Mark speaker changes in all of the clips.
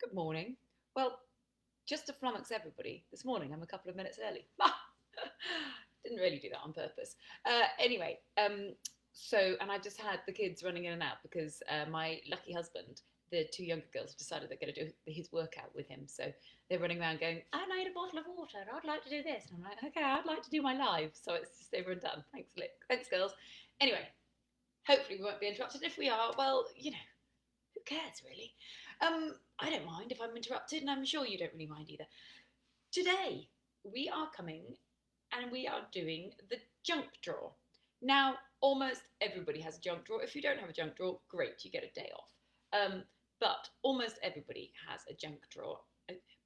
Speaker 1: Good morning. Well, just to flummox everybody, this morning I'm a couple of minutes early. Didn't really do that on purpose. Anyway, and I just had the kids running in and out because my lucky husband, the two younger girls, decided they're going to do his workout with him. So they're running around going, I need a bottle of water. I'd like to do this. And I'm like, okay, I'd like to do my live. So it's just over and done. Thanks, Lick. Thanks, girls. Anyway, hopefully we won't be interrupted. If we are, well, who cares really? I don't mind if I'm interrupted, and I'm sure you don't really mind either. Today, we are coming and we are doing the junk drawer. Now, almost everybody has a junk drawer. If you don't have a junk drawer, great, you get a day off. But almost everybody has a junk drawer.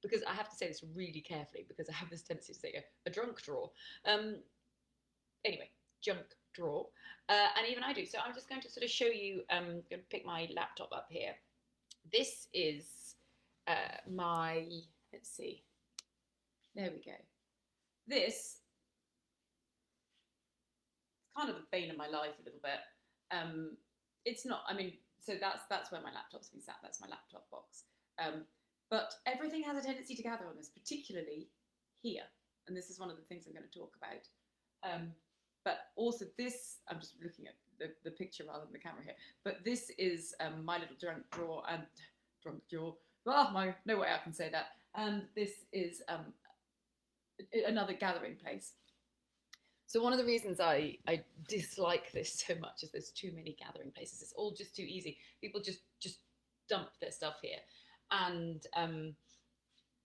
Speaker 1: Because I have to say this really carefully because I have this tendency to say a drunk drawer. Anyway, junk drawer. And even I do. So I'm just going to sort of show you, going to pick my laptop up here. This is let's see, there we go. This is kind of the bane of my life a little bit. It's not, so that's where my laptop's been sat, that's my laptop box. But everything has a tendency to gather on this, particularly here. And this is one of the things I'm going to talk about. But also this, I'm just looking at the picture rather than the camera here, but this is my little drunk drawer. No way I can say that. And this is another gathering place. So one of the reasons I dislike this so much is there's too many gathering places. It's all just too easy. People just dump their stuff here. And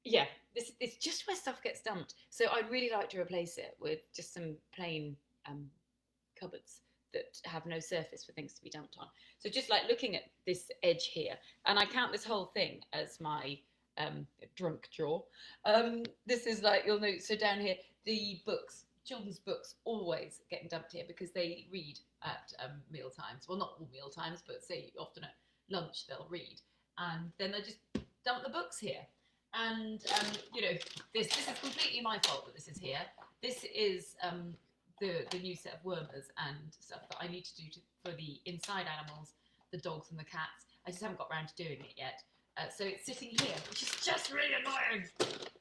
Speaker 1: yeah, it's just where stuff gets dumped. So I'd really like to replace it with just some plain cupboards that have no surface for things to be dumped on. So just like looking at this edge here, and I count this whole thing as my drunk drawer. This is like, you'll note, so down here, the books, children's books, always getting dumped here because they read at meal times. Well, not all meal times, but say often at lunch they'll read. And then they just dump the books here. And, this is completely my fault that this is here. This is the new set of wormers and stuff that I need to do for the inside animals, the dogs and the cats. I just haven't got around to doing it yet. So it's sitting here, which is just really annoying.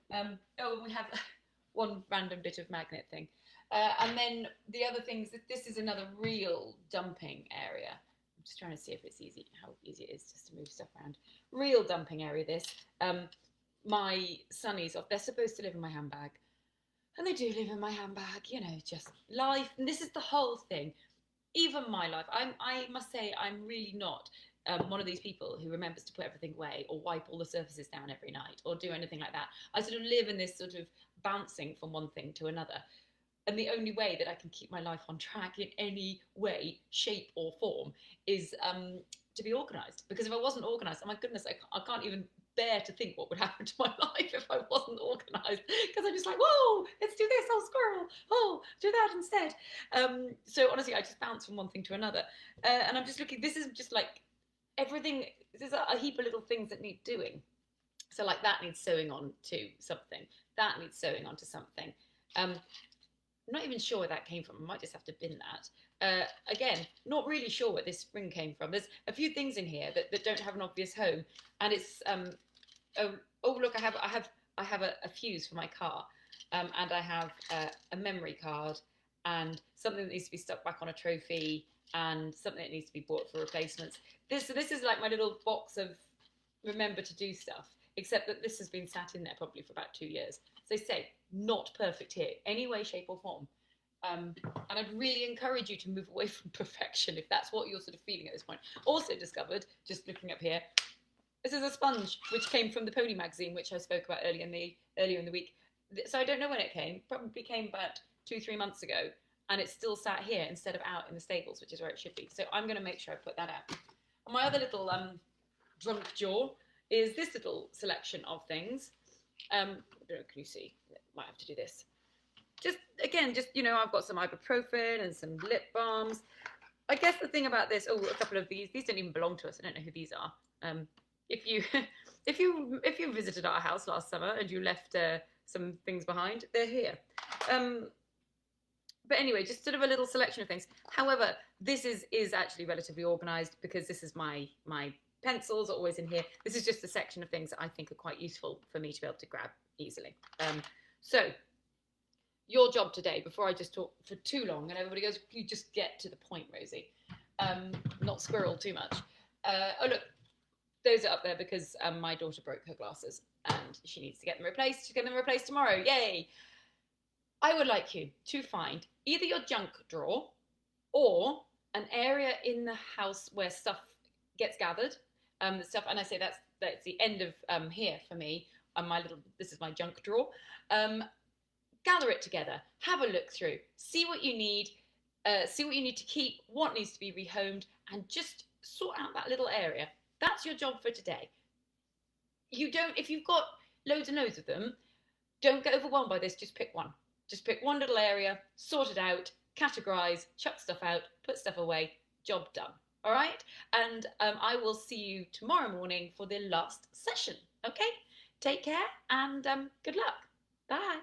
Speaker 1: And we have one random bit of magnet thing. And then the other things, this is another real dumping area. I'm just trying to see if it's easy, how easy it is just to move stuff around. Real dumping area, this. My sunnies off, they're supposed to live in my handbag. And they do live in my handbag, just life. And this is the whole thing. Even my life. I must say, I'm really not one of these people who remembers to put everything away or wipe all the surfaces down every night or do anything like that. I sort of live in this sort of bouncing from one thing to another. And the only way that I can keep my life on track in any way, shape or form is to be organised. Because if I wasn't organised, oh my goodness, I can't even bear to think what would happen to my life if I wasn't organised, because I'm just like, whoa, let's do this, oh squirrel, oh, do that instead. So honestly, I just bounce from one thing to another. And I'm just looking, this is just like everything, there's a heap of little things that need doing. So like that needs sewing on to something, that needs sewing onto something. I'm not even sure where that came from. I might just have to bin that. Again, not really sure where this spring came from. There's a few things in here that don't have an obvious home, and it's oh look, I have a fuse for my car, and I have a memory card, and something that needs to be stuck back on a trophy, and something that needs to be bought for replacements. This is like my little box of remember to do stuff, except that this has been sat in there probably for about 2 years. As I say, not perfect here, any way, shape or form. And I'd really encourage you to move away from perfection if that's what you're sort of feeling at this point. Also discovered, just looking up here, this is a sponge which came from the Pony magazine, which I spoke about earlier in the week. So I don't know when it came. Probably came about 2-3 months ago, and it's still sat here instead of out in the stables, which is where it should be. So I'm going to make sure I put that out. And my other little drunk jaw is this little selection of things. I don't know, can you see? Might have to do this. Just I've got some ibuprofen and some lip balms. I guess the thing about this, a couple of these don't even belong to us. I don't know who these are. If you visited our house last summer and you left some things behind, they're here. But anyway, just sort of a little selection of things. However, this is actually relatively organised because this is my pencils are always in here. This is just a section of things that I think are quite useful for me to be able to grab easily. So your job today, before I just talk for too long and everybody goes, you just get to the point, Rosie. Not squirrel too much. Oh, look, those are up there because my daughter broke her glasses and she needs to get them replaced. She's getting them replaced tomorrow. Yay! I would like you to find either your junk drawer or an area in the house where stuff gets gathered. Stuff, and I say that's the end of here for me. This is my junk drawer. Gather it together. Have a look through. See what you need. See what you need to keep. What needs to be rehomed, and just sort out that little area. That's your job for today. You don't. If you've got loads and loads of them, don't get overwhelmed by this. Just pick one. Just pick one little area, sort it out, categorize, chuck stuff out, put stuff away, job done. All right? And I will see you tomorrow morning for the last session. Okay? Take care and good luck. Bye.